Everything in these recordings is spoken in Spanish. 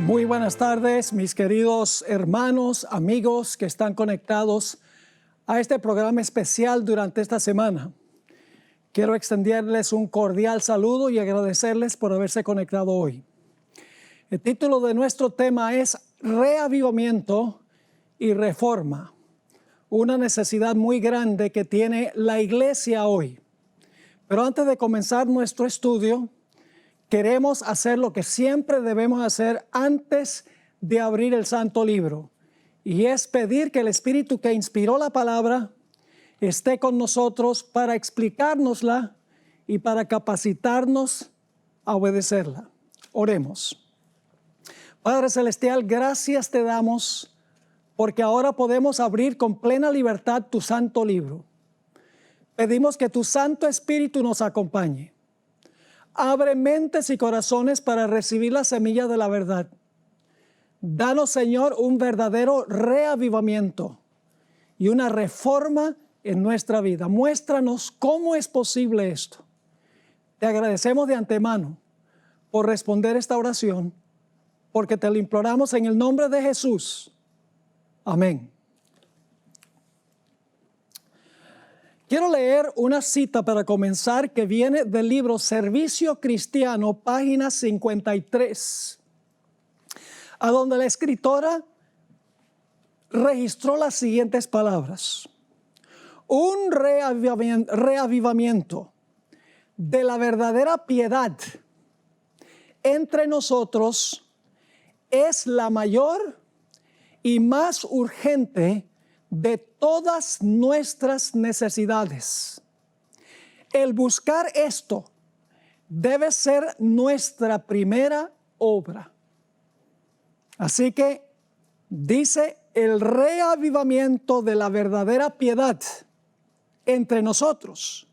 Muy buenas tardes, mis queridos hermanos, amigos que están conectados a este programa especial durante esta semana. Quiero extenderles un cordial saludo y agradecerles por haberse conectado hoy. El título de nuestro tema es Reavivamiento y Reforma, una necesidad muy grande que tiene la iglesia hoy. Pero antes de comenzar nuestro estudio, queremos hacer lo que siempre debemos hacer antes de abrir el Santo Libro, y es pedir que el Espíritu que inspiró la palabra esté con nosotros para explicárnosla y para capacitarnos a obedecerla. Oremos. Padre Celestial, gracias te damos porque ahora podemos abrir con plena libertad tu Santo Libro. Pedimos que tu Santo Espíritu nos acompañe. Abre mentes y corazones para recibir la semilla de la verdad. Danos, Señor, un verdadero reavivamiento y una reforma en nuestra vida. Muéstranos cómo es posible esto. Te agradecemos de antemano por responder esta oración, porque te lo imploramos en el nombre de Jesús. Amén. Quiero leer una cita para comenzar que viene del libro Servicio Cristiano, página 53, a donde la escritora registró las siguientes palabras. Un reavivamiento de la verdadera piedad entre nosotros es la mayor y más urgente de todas nuestras necesidades. El buscar esto debe ser nuestra primera obra. Así que dice, el reavivamiento de la verdadera piedad entre nosotros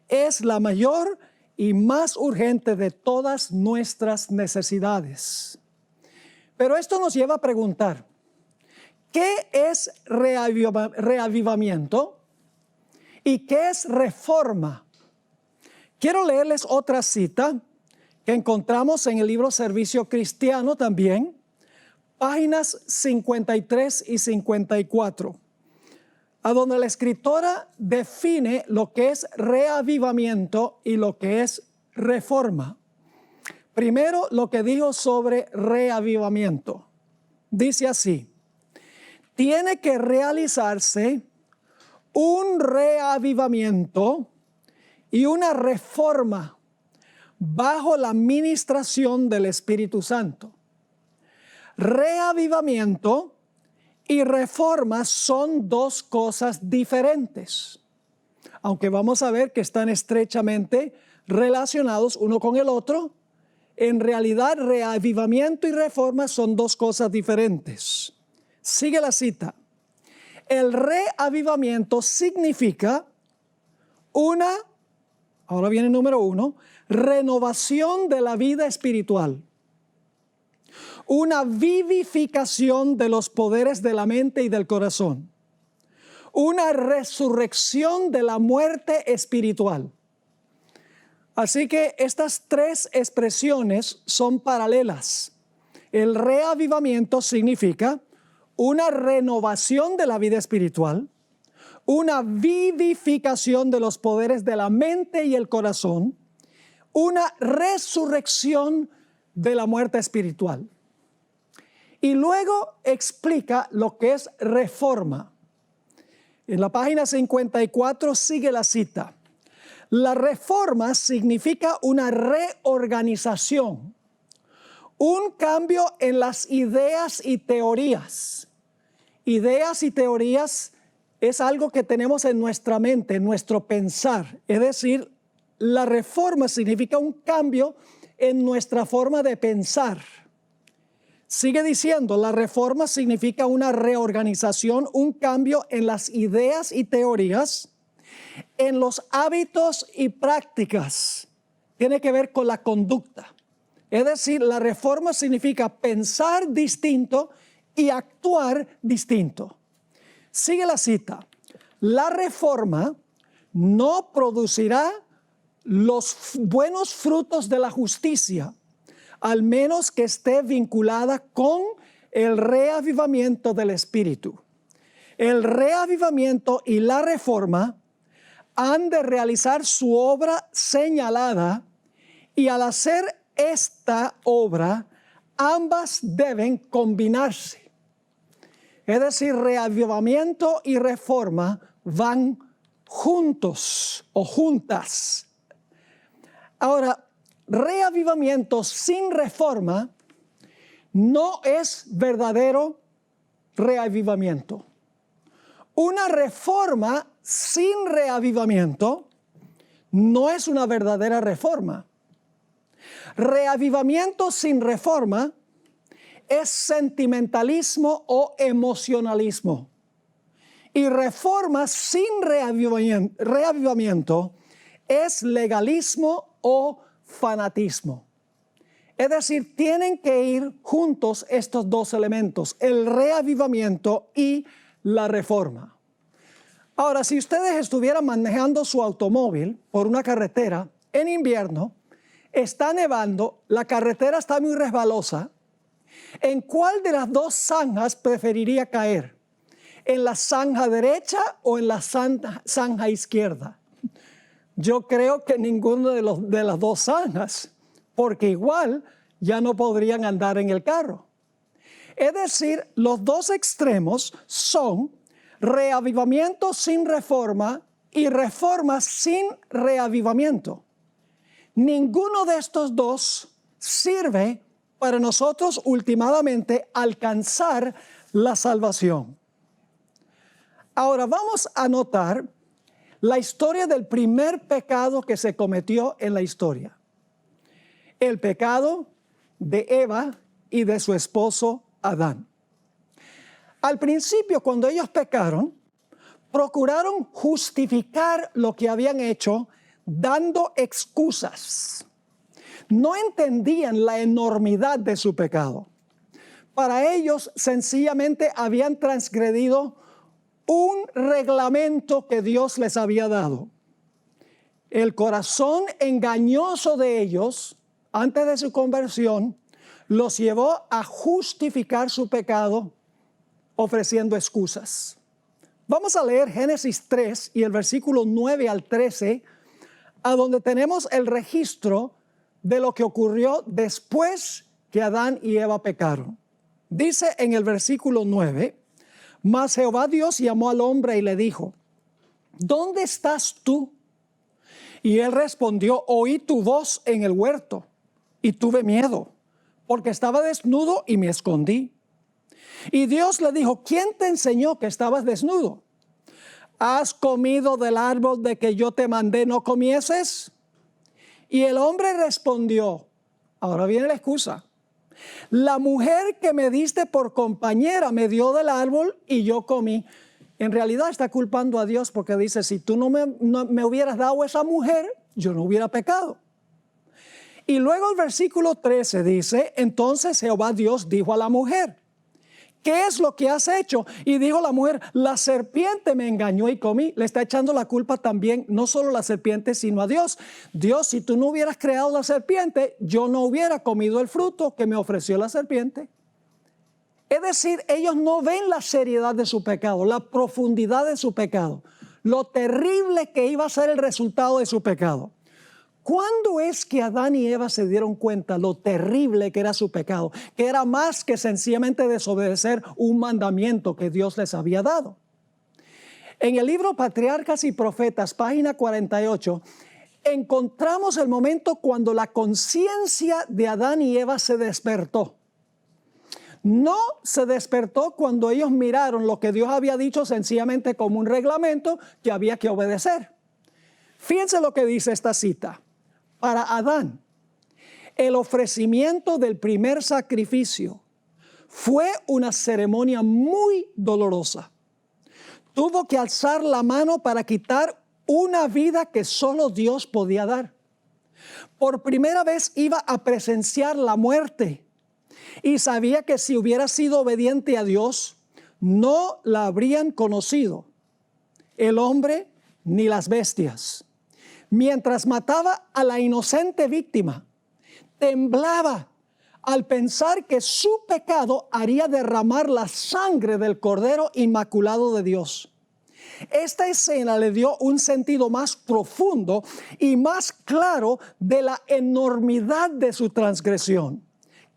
es la mayor y más urgente de todas nuestras necesidades. Pero esto nos lleva a preguntar, ¿qué es reavivamiento y qué es reforma? Quiero leerles otra cita que encontramos en el libro Servicio Cristiano también, páginas 53 y 54, a donde la escritora define lo que es reavivamiento y lo que es reforma. Primero, lo que dijo sobre reavivamiento. Dice así: tiene que realizarse un reavivamiento y una reforma bajo la administración del Espíritu Santo. Reavivamiento y reforma son dos cosas diferentes, aunque vamos a ver que están estrechamente relacionados uno con el otro. En realidad, reavivamiento y reforma son dos cosas diferentes. Sigue la cita. El reavivamiento significa ahora viene el número 1, renovación de la vida espiritual. Una vivificación de los poderes de la mente y del corazón. Una resurrección de la muerte espiritual. Así que estas tres expresiones son paralelas. El reavivamiento significa una renovación de la vida espiritual, una vivificación de los poderes de la mente y el corazón, una resurrección de la muerte espiritual. Y luego explica lo que es reforma. En la página 54 sigue la cita. La reforma significa una reorganización, un cambio en las ideas y teorías. Ideas y teorías es algo que tenemos en nuestra mente, en nuestro pensar. Es decir, la reforma significa un cambio en nuestra forma de pensar. Sigue diciendo, la reforma significa una reorganización, un cambio en las ideas y teorías, en los hábitos y prácticas. Tiene que ver con la conducta. Es decir, la reforma significa pensar distinto y actuar distinto. Sigue la cita. La reforma no producirá los buenos frutos de la justicia al menos que esté vinculada con el reavivamiento del Espíritu. El reavivamiento y la reforma han de realizar su obra señalada, y al hacer esta obra, ambas deben combinarse. Es decir, reavivamiento y reforma van juntos o juntas. Ahora, reavivamiento sin reforma no es verdadero reavivamiento. Una reforma sin reavivamiento no es una verdadera reforma. Reavivamiento sin reforma es sentimentalismo o emocionalismo. Y reforma sin reavivamiento es legalismo o fanatismo. Es decir, tienen que ir juntos estos dos elementos, el reavivamiento y la reforma. Ahora, si ustedes estuvieran manejando su automóvil por una carretera en invierno, está nevando, la carretera está muy resbalosa, ¿en cuál de las dos zanjas preferiría caer? ¿En la zanja derecha o en la zanja izquierda? Yo creo que ninguno de las dos zanjas, porque igual ya no podrían andar en el carro. Es decir, los dos extremos son reavivamiento sin reforma y reforma sin reavivamiento. Ninguno de estos dos sirve para nosotros últimamente alcanzar la salvación. Ahora vamos a notar la historia del primer pecado que se cometió en la historia. El pecado de Eva y de su esposo Adán. Al principio, cuando ellos pecaron, procuraron justificar lo que habían hecho dando excusas. No entendían la enormidad de su pecado. Para ellos, sencillamente habían transgredido un reglamento que Dios les había dado. El corazón engañoso de ellos, antes de su conversión, los llevó a justificar su pecado ofreciendo excusas. Vamos a leer Génesis 3 y el versículo 9 al 13, a donde tenemos el registro de lo que ocurrió después que Adán y Eva pecaron. Dice en el versículo 9, mas Jehová Dios llamó al hombre y le dijo, ¿dónde estás tú? Y él respondió, oí tu voz en el huerto y tuve miedo, porque estaba desnudo y me escondí. Y Dios le dijo, ¿quién te enseñó que estabas desnudo? ¿Has comido del árbol de que yo te mandé no comieses? Y el hombre respondió, ahora viene la excusa, la mujer que me diste por compañera me dio del árbol y yo comí. En realidad está culpando a Dios porque dice, si tú no me hubieras dado esa mujer, yo no hubiera pecado. Y luego el versículo 13 dice, entonces Jehová Dios dijo a la mujer, ¿qué es lo que has hecho? Y dijo la mujer, la serpiente me engañó y comí. Le está echando la culpa también, no solo a la serpiente, sino a Dios. Dios, si tú no hubieras creado la serpiente, yo no hubiera comido el fruto que me ofreció la serpiente. Es decir, ellos no ven la seriedad de su pecado, la profundidad de su pecado, lo terrible que iba a ser el resultado de su pecado. ¿Cuándo es que Adán y Eva se dieron cuenta lo terrible que era su pecado? Que era más que sencillamente desobedecer un mandamiento que Dios les había dado. En el libro Patriarcas y Profetas, página 48, encontramos el momento cuando la conciencia de Adán y Eva se despertó. No se despertó cuando ellos miraron lo que Dios había dicho sencillamente como un reglamento que había que obedecer. Fíjense lo que dice esta cita. Para Adán, el ofrecimiento del primer sacrificio fue una ceremonia muy dolorosa. Tuvo que alzar la mano para quitar una vida que solo Dios podía dar. Por primera vez iba a presenciar la muerte y sabía que si hubiera sido obediente a Dios, no la habrían conocido el hombre ni las bestias. Mientras mataba a la inocente víctima, temblaba al pensar que su pecado haría derramar la sangre del Cordero Inmaculado de Dios. Esta escena le dio un sentido más profundo y más claro de la enormidad de su transgresión,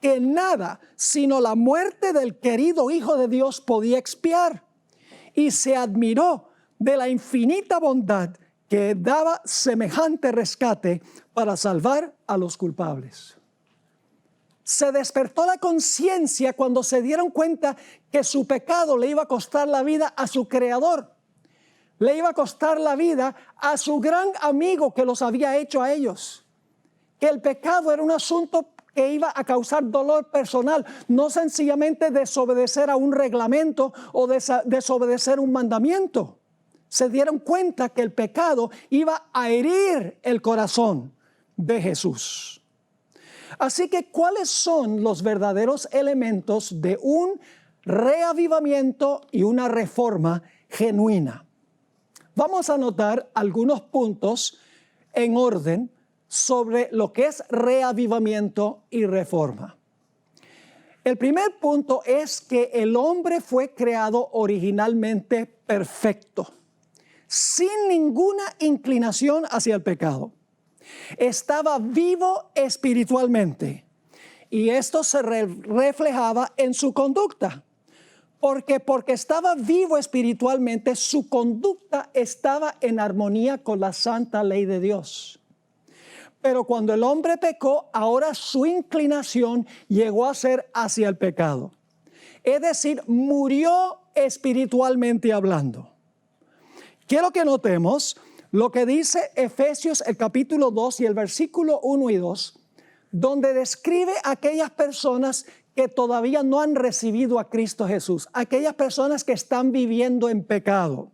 que nada sino la muerte del querido Hijo de Dios podía expiar, y se admiró de la infinita bondad que daba semejante rescate para salvar a los culpables. Se despertó la conciencia cuando se dieron cuenta que su pecado le iba a costar la vida a su Creador. Le iba a costar la vida a su gran amigo que los había hecho a ellos. Que el pecado era un asunto que iba a causar dolor personal, no sencillamente desobedecer a un reglamento o desobedecer un mandamiento. Se dieron cuenta que el pecado iba a herir el corazón de Jesús. Así que, ¿cuáles son los verdaderos elementos de un reavivamiento y una reforma genuina? Vamos a notar algunos puntos en orden sobre lo que es reavivamiento y reforma. El primer punto es que el hombre fue creado originalmente perfecto, sin ninguna inclinación hacia el pecado. Estaba vivo espiritualmente y esto se reflejaba en su conducta. Porque estaba vivo espiritualmente, su conducta estaba en armonía con la santa ley de Dios. Pero cuando el hombre pecó, ahora su inclinación llegó a ser hacia el pecado. Es decir, murió espiritualmente hablando. Quiero que notemos lo que dice Efesios el capítulo 2 y el versículo 1 y 2, donde describe a aquellas personas que todavía no han recibido a Cristo Jesús, aquellas personas que están viviendo en pecado.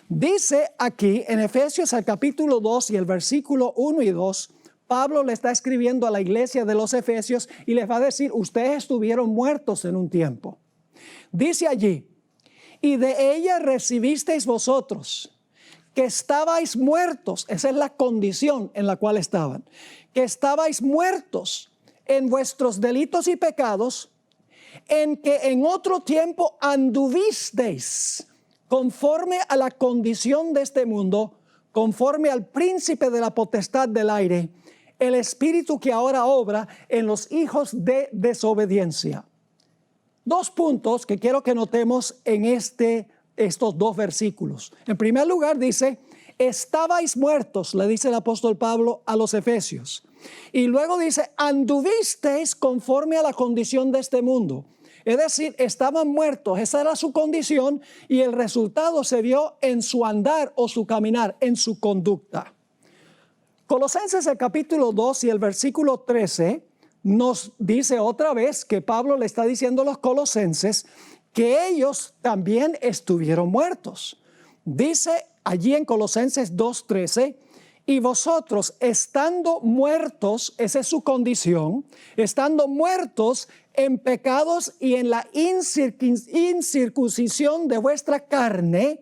Dice aquí en Efesios el capítulo 2 y el versículo 1 y 2, Pablo le está escribiendo a la iglesia de los Efesios y les va a decir, ustedes estuvieron muertos en un tiempo. Dice allí, y de ella recibisteis vosotros, que estabais muertos, esa es la condición en la cual estaban, que estabais muertos en vuestros delitos y pecados, en que en otro tiempo anduvisteis conforme a la condición de este mundo, conforme al príncipe de la potestad del aire, el espíritu que ahora obra en los hijos de desobediencia. Dos puntos que quiero que notemos en estos dos versículos. En primer lugar dice, estabais muertos, le dice el apóstol Pablo a los Efesios. Y luego dice, anduvisteis conforme a la condición de este mundo. Es decir, estaban muertos, esa era su condición y el resultado se vio en su andar o su caminar, en su conducta. Colosenses el capítulo 2 y el versículo 13 nos dice otra vez que Pablo le está diciendo a los colosenses que ellos también estuvieron muertos. Dice allí en Colosenses 2:13, y vosotros estando muertos, esa es su condición, estando muertos en pecados y en la incircuncisión de vuestra carne,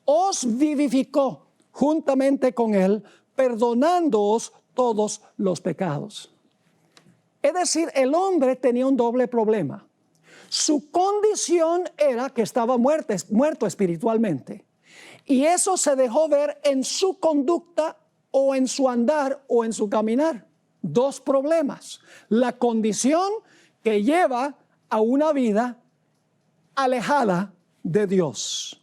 os vivificó juntamente con él, perdonándoos todos los pecados. Es decir, el hombre tenía un doble problema. Su condición era que estaba muerto espiritualmente. Y eso se dejó ver en su conducta o en su andar o en su caminar. Dos problemas. La condición que lleva a una vida alejada de Dios.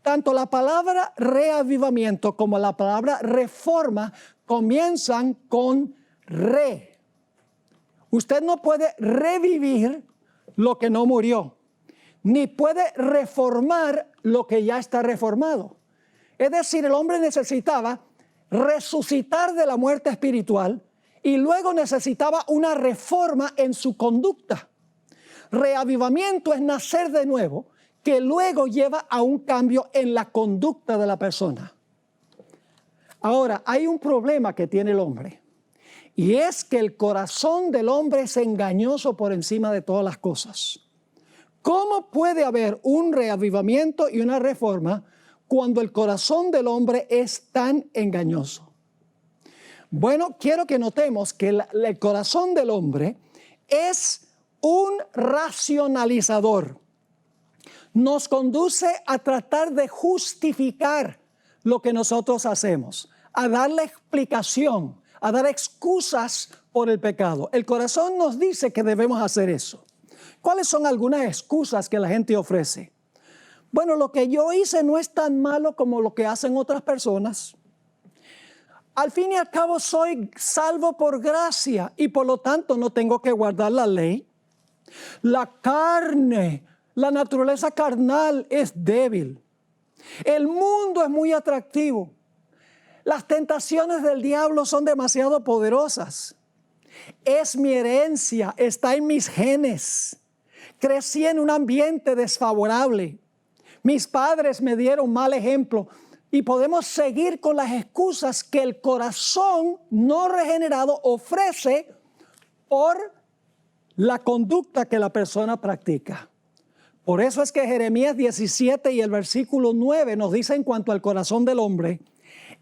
Tanto la palabra reavivamiento como la palabra reforma comienzan con re. Usted no puede revivir lo que no murió, ni puede reformar lo que ya está reformado. Es decir, el hombre necesitaba resucitar de la muerte espiritual y luego necesitaba una reforma en su conducta. Reavivamiento es nacer de nuevo, que luego lleva a un cambio en la conducta de la persona. Ahora, hay un problema que tiene el hombre, y es que el corazón del hombre es engañoso por encima de todas las cosas. ¿Cómo puede haber un reavivamiento y una reforma cuando el corazón del hombre es tan engañoso? Bueno, quiero que notemos que el corazón del hombre es un racionalizador. Nos conduce a tratar de justificar lo que nosotros hacemos, a darle explicación, a dar excusas por el pecado. El corazón nos dice que debemos hacer eso. ¿Cuáles son algunas excusas que la gente ofrece? Bueno, lo que yo hice no es tan malo como lo que hacen otras personas. Al fin y al cabo soy salvo por gracia y por lo tanto no tengo que guardar la ley. La carne, la naturaleza carnal es débil. El mundo es muy atractivo. Las tentaciones del diablo son demasiado poderosas. Es mi herencia, está en mis genes. Crecí en un ambiente desfavorable. Mis padres me dieron mal ejemplo. Y podemos seguir con las excusas que el corazón no regenerado ofrece por la conducta que la persona practica. Por eso es que Jeremías 17 y el versículo 9 nos dice en cuanto al corazón del hombre: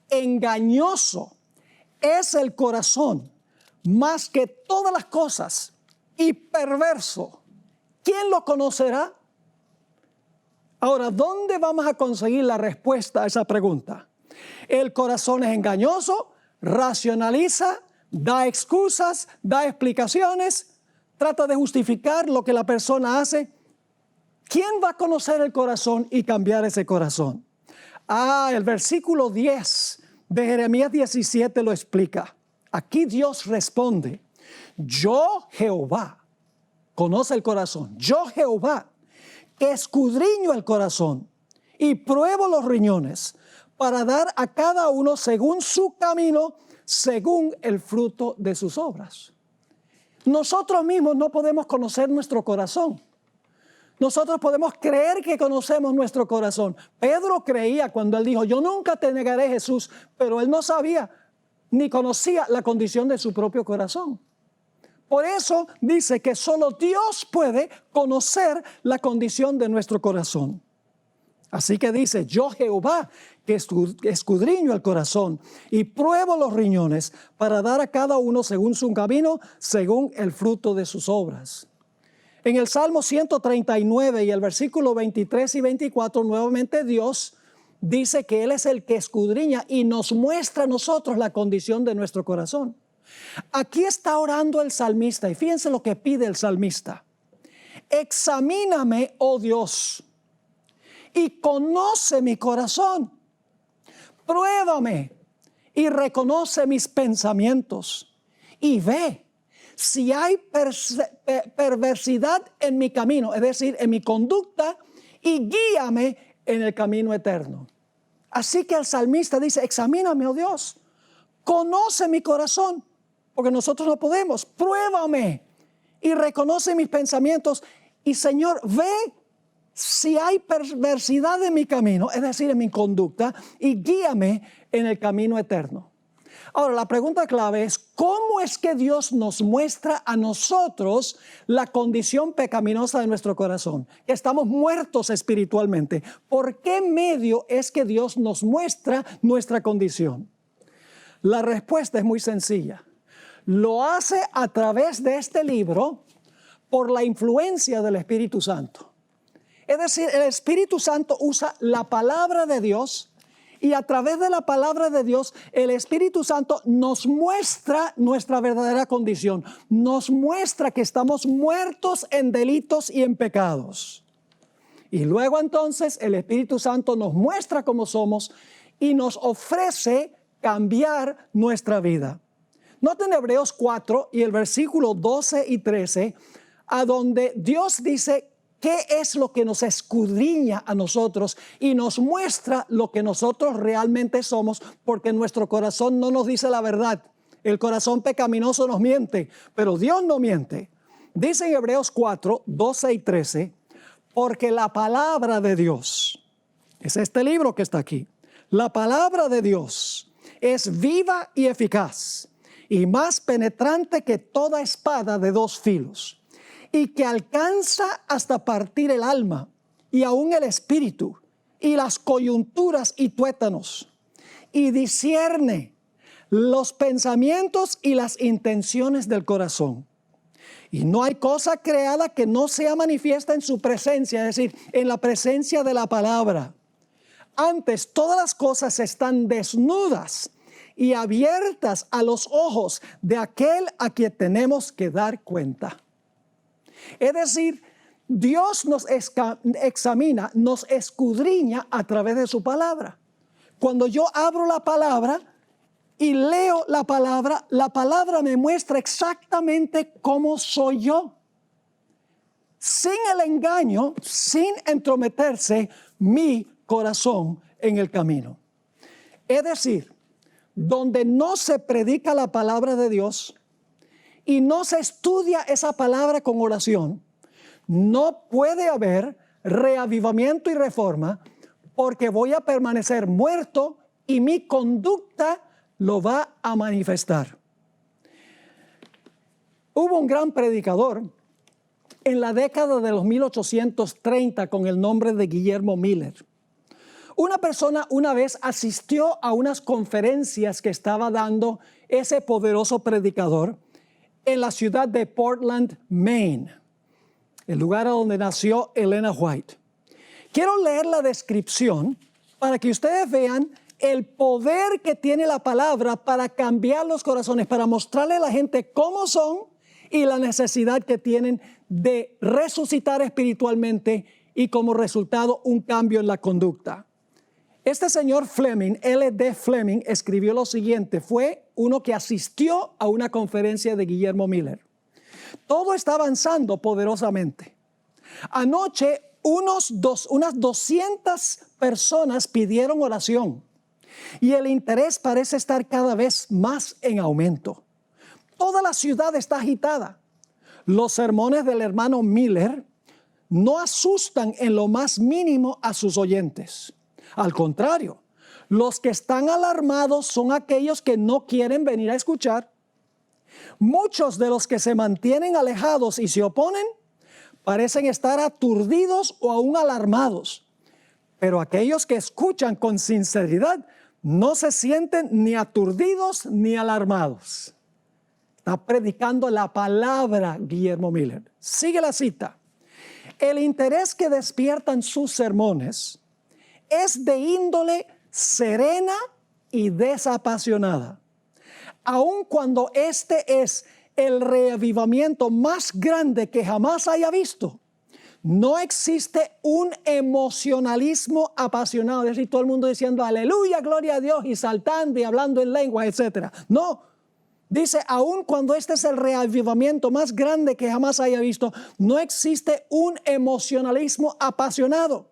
engañoso es el corazón más que todas las cosas y perverso. ¿Quién lo conocerá? Ahora, ¿dónde vamos a conseguir la respuesta a esa pregunta? El corazón es engañoso, racionaliza, da excusas, da explicaciones, trata de justificar lo que la persona hace. ¿Quién va a conocer el corazón y cambiar ese corazón? El versículo 10 de Jeremías 17 lo explica. Aquí Dios responde: yo, Jehová, conoce el corazón. Yo, Jehová, que escudriño el corazón y pruebo los riñones para dar a cada uno según su camino, según el fruto de sus obras. Nosotros mismos no podemos conocer nuestro corazón. Nosotros podemos creer que conocemos nuestro corazón. Pedro creía cuando él dijo: yo nunca te negaré, Jesús, pero él no sabía ni conocía la condición de su propio corazón. Por eso dice que solo Dios puede conocer la condición de nuestro corazón. Así que dice: yo, Jehová, que escudriño el corazón y pruebo los riñones para dar a cada uno según su camino, según el fruto de sus obras. En el Salmo 139 y el versículo 23 y 24, nuevamente Dios dice que Él es el que escudriña y nos muestra a nosotros la condición de nuestro corazón. Aquí está orando el salmista y fíjense lo que pide el salmista: examíname, oh Dios, y conoce mi corazón. Pruébame y reconoce mis pensamientos y ve si hay perversidad en mi camino, es decir, en mi conducta, y guíame en el camino eterno. Así que el salmista dice: examíname, oh Dios, conoce mi corazón, porque nosotros no podemos. Pruébame y reconoce mis pensamientos. Y Señor, ve si hay perversidad en mi camino, es decir, en mi conducta, y guíame en el camino eterno. Ahora, la pregunta clave es: ¿cómo es que Dios nos muestra a nosotros la condición pecaminosa de nuestro corazón? Que estamos muertos espiritualmente. ¿Por qué medio es que Dios nos muestra nuestra condición? La respuesta es muy sencilla. Lo hace a través de este libro por la influencia del Espíritu Santo. Es decir, el Espíritu Santo usa la palabra de Dios y a través de la palabra de Dios el Espíritu Santo nos muestra nuestra verdadera condición. Nos muestra que estamos muertos en delitos y en pecados. Y luego entonces el Espíritu Santo nos muestra cómo somos y nos ofrece cambiar nuestra vida. Noten Hebreos 4 y el versículo 12 y 13, a donde Dios dice qué es lo que nos escudriña a nosotros y nos muestra lo que nosotros realmente somos, porque nuestro corazón no nos dice la verdad. El corazón pecaminoso nos miente, pero Dios no miente. Dice en Hebreos 4, 12 y 13, porque la palabra de Dios, es este libro que está aquí, la palabra de Dios es viva y eficaz y más penetrante que toda espada de dos filos, y que alcanza hasta partir el alma y aún el espíritu y las coyunturas y tuétanos, y discierne los pensamientos y las intenciones del corazón. Y no hay cosa creada que no sea manifiesta en su presencia, es decir, en la presencia de la palabra. Antes, todas las cosas están desnudas y abiertas a los ojos de aquel a quien tenemos que dar cuenta. Es decir, Dios nos examina, nos escudriña a través de su palabra. Cuando yo abro la palabra y leo la palabra me muestra exactamente cómo soy yo. Sin el engaño, sin entrometerse mi corazón en el camino. Es decir, donde no se predica la palabra de Dios y no se estudia esa palabra con oración, no puede haber reavivamiento y reforma, porque voy a permanecer muerto y mi conducta lo va a manifestar. Hubo un gran predicador en la década de los 1830 con el nombre de Guillermo Miller. Una persona una vez asistió a unas conferencias que estaba dando ese poderoso predicador en la ciudad de Portland, Maine, el lugar donde nació Elena White. Quiero leer la descripción para que ustedes vean el poder que tiene la palabra para cambiar los corazones, para mostrarle a la gente cómo son y la necesidad que tienen de resucitar espiritualmente y como resultado un cambio en la conducta. Este señor Fleming, L.D. Fleming, escribió lo siguiente. Fue uno que asistió a una conferencia de Guillermo Miller. Todo está avanzando poderosamente. Anoche unas 200 personas pidieron oración y el interés parece estar cada vez más en aumento. Toda la ciudad está agitada. Los sermones del hermano Miller no asustan en lo más mínimo a sus oyentes. Al contrario, los que están alarmados son aquellos que no quieren venir a escuchar. Muchos de los que se mantienen alejados y se oponen parecen estar aturdidos o aún alarmados. Pero aquellos que escuchan con sinceridad no se sienten ni aturdidos ni alarmados. Está predicando la palabra Guillermo Miller. Sigue la cita. El interés que despiertan sus sermones es de índole serena y desapasionada. Aun cuando este es el reavivamiento más grande que jamás haya visto, no existe un emocionalismo apasionado, es decir, todo el mundo diciendo aleluya, gloria a Dios y saltando y hablando en lenguas, etc. No, dice, aun cuando este es el reavivamiento más grande que jamás haya visto, no existe un emocionalismo apasionado.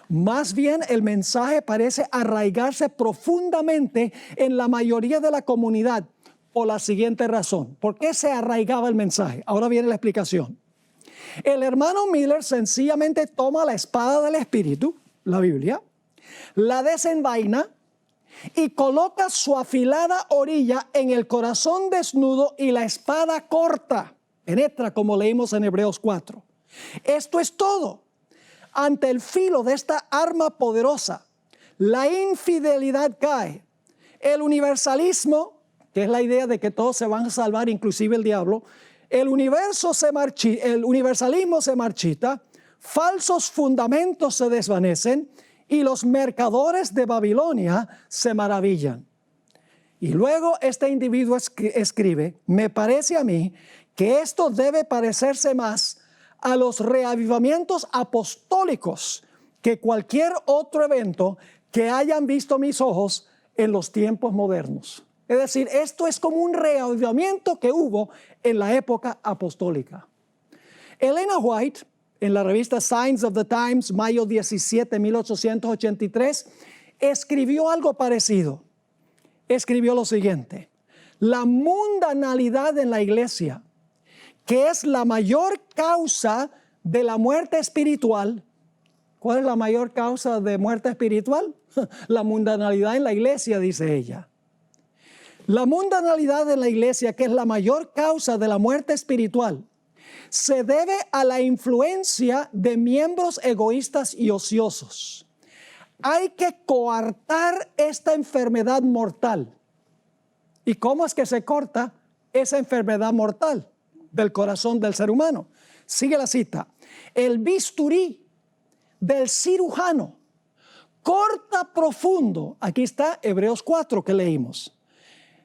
Más bien el mensaje parece arraigarse profundamente en la mayoría de la comunidad por la siguiente razón. ¿Por qué se arraigaba el mensaje? Ahora viene la explicación. El hermano Miller sencillamente toma la espada del Espíritu, la Biblia, la desenvaina y coloca su afilada orilla en el corazón desnudo y la espada corta, penetra como leímos en Hebreos 4. Esto es todo. Ante el filo de esta arma poderosa, la infidelidad cae. El universalismo, que es la idea de que todos se van a salvar, inclusive el diablo, el universalismo se marchita, falsos fundamentos se desvanecen y los mercadores de Babilonia se maravillan. Y luego este individuo escribe, me parece a mí que esto debe parecerse más a los reavivamientos apostólicos que cualquier otro evento que hayan visto mis ojos en los tiempos modernos. Es decir, esto es como un reavivamiento que hubo en la época apostólica. Elena White, en la revista Signs of the Times, mayo 17, 1883, escribió algo parecido. Escribió lo siguiente: la mundanalidad en la iglesia, que es la mayor causa de la muerte espiritual. ¿Cuál es la mayor causa de muerte espiritual? La mundanalidad en la iglesia, dice ella. La mundanalidad en la iglesia, que es la mayor causa de la muerte espiritual, se debe a la influencia de miembros egoístas y ociosos. Hay que coartar esta enfermedad mortal. ¿Y cómo es que se corta esa enfermedad mortal? del corazón del ser humano. Sigue la cita. El bisturí del cirujano corta profundo. Aquí está Hebreos 4 que leímos.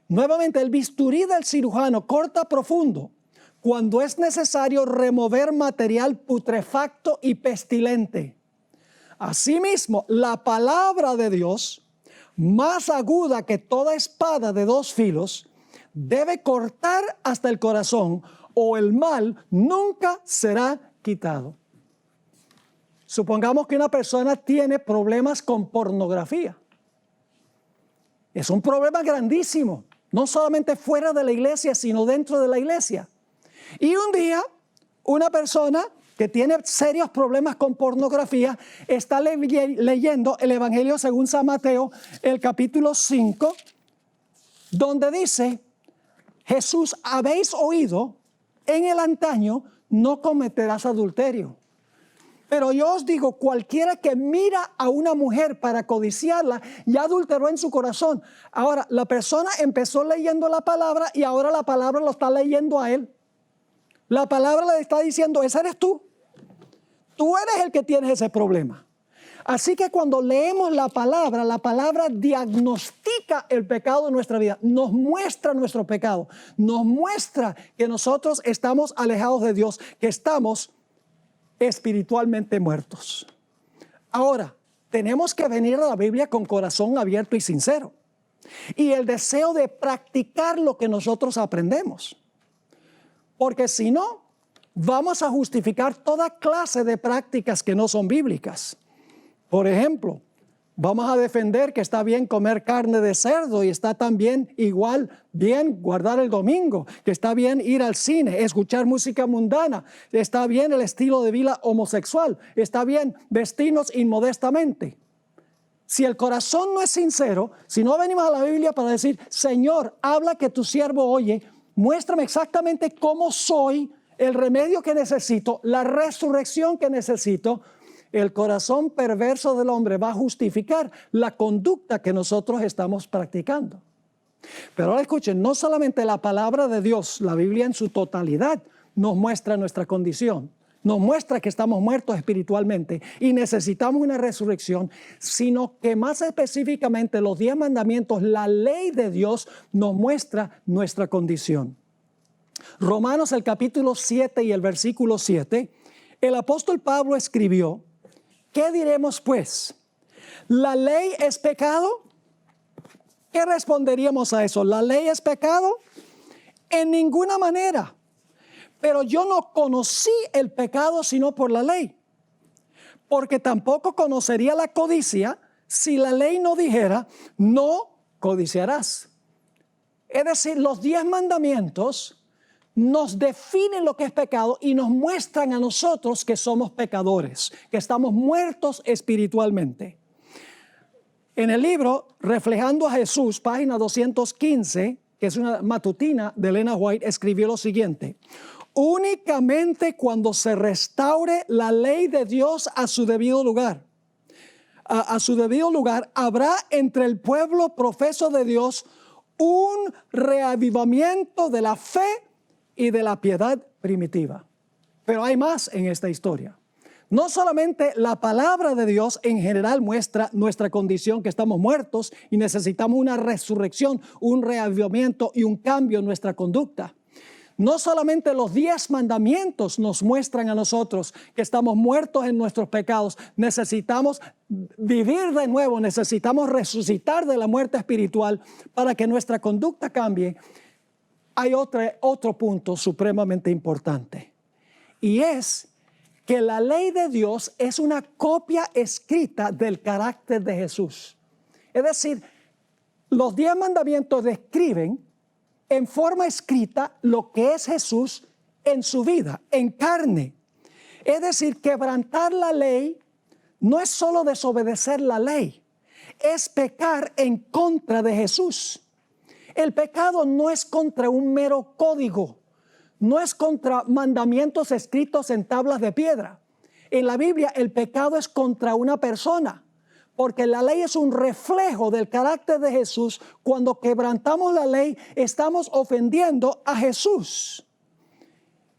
Nuevamente, el bisturí del cirujano corta profundo cuando es necesario remover material putrefacto y pestilente. Asimismo, la palabra de Dios, más aguda que toda espada de dos filos, debe cortar hasta el corazón, o el mal nunca será quitado. Supongamos que una persona tiene problemas con pornografía. Es un problema grandísimo, no solamente fuera de la iglesia, sino dentro de la iglesia. Y un día, una persona que tiene serios problemas con pornografía está leyendo el Evangelio según San Mateo, el capítulo 5, donde dice: Jesús, habéis oído en el antaño, no cometerás adulterio. Pero yo os digo, cualquiera que mira a una mujer para codiciarla, ya adulteró en su corazón. Ahora, la persona empezó leyendo la palabra y ahora la palabra lo está leyendo a él. La palabra le está diciendo: ese eres tú. Tú eres el que tienes ese problema. Así que cuando leemos la palabra diagnostica el pecado de nuestra vida, nos muestra nuestro pecado, nos muestra que nosotros estamos alejados de Dios, que estamos espiritualmente muertos. Ahora, tenemos que venir a la Biblia con corazón abierto y sincero, y el deseo de practicar lo que nosotros aprendemos, porque si no, vamos a justificar toda clase de prácticas que no son bíblicas. Por ejemplo, vamos a defender que está bien comer carne de cerdo y está también igual bien guardar el domingo, que está bien ir al cine, escuchar música mundana, está bien el estilo de vida homosexual, está bien vestirnos inmodestamente. Si el corazón no es sincero, si no venimos a la Biblia para decir: Señor, habla que tu siervo oye, muéstrame exactamente cómo soy, el remedio que necesito, la resurrección que necesito, el corazón perverso del hombre va a justificar la conducta que nosotros estamos practicando. Pero ahora escuchen, no solamente la palabra de Dios, la Biblia en su totalidad nos muestra nuestra condición, nos muestra que estamos muertos espiritualmente y necesitamos una resurrección, sino que más específicamente los 10 mandamientos, la ley de Dios nos muestra nuestra condición. Romanos el capítulo 7 y el versículo 7, el apóstol Pablo escribió: ¿qué diremos pues? ¿La ley es pecado? ¿Qué responderíamos a eso? ¿La ley es pecado? En ninguna manera. Pero yo no conocí el pecado sino por la ley, porque tampoco conocería la codicia si la ley no dijera: no codiciarás. Es decir, los 10 mandamientos nos definen lo que es pecado y nos muestran a nosotros que somos pecadores, que estamos muertos espiritualmente. En el libro Reflejando a Jesús, página 215, que es una matutina de Elena White, escribió lo siguiente: únicamente cuando se restaure la ley de Dios a su debido lugar, habrá entre el pueblo profeso de Dios un reavivamiento de la fe y de la piedad primitiva. Pero hay más en esta historia. No solamente la palabra de Dios en general muestra nuestra condición, que estamos muertos y necesitamos una resurrección, un reavivamiento y un cambio en nuestra conducta. No solamente los 10 mandamientos nos muestran a nosotros que estamos muertos en nuestros pecados, necesitamos vivir de nuevo, necesitamos resucitar de la muerte espiritual para que nuestra conducta cambie. Hay otro punto supremamente importante, y es que la ley de Dios es una copia escrita del carácter de Jesús. Es decir, los 10 mandamientos describen en forma escrita lo que es Jesús en su vida, en carne. Es decir, quebrantar la ley no es solo desobedecer la ley, es pecar en contra de Jesús. El pecado no es contra un mero código, no es contra mandamientos escritos en tablas de piedra. En la Biblia el pecado es contra una persona, porque la ley es un reflejo del carácter de Jesús. Cuando quebrantamos la ley, estamos ofendiendo a Jesús.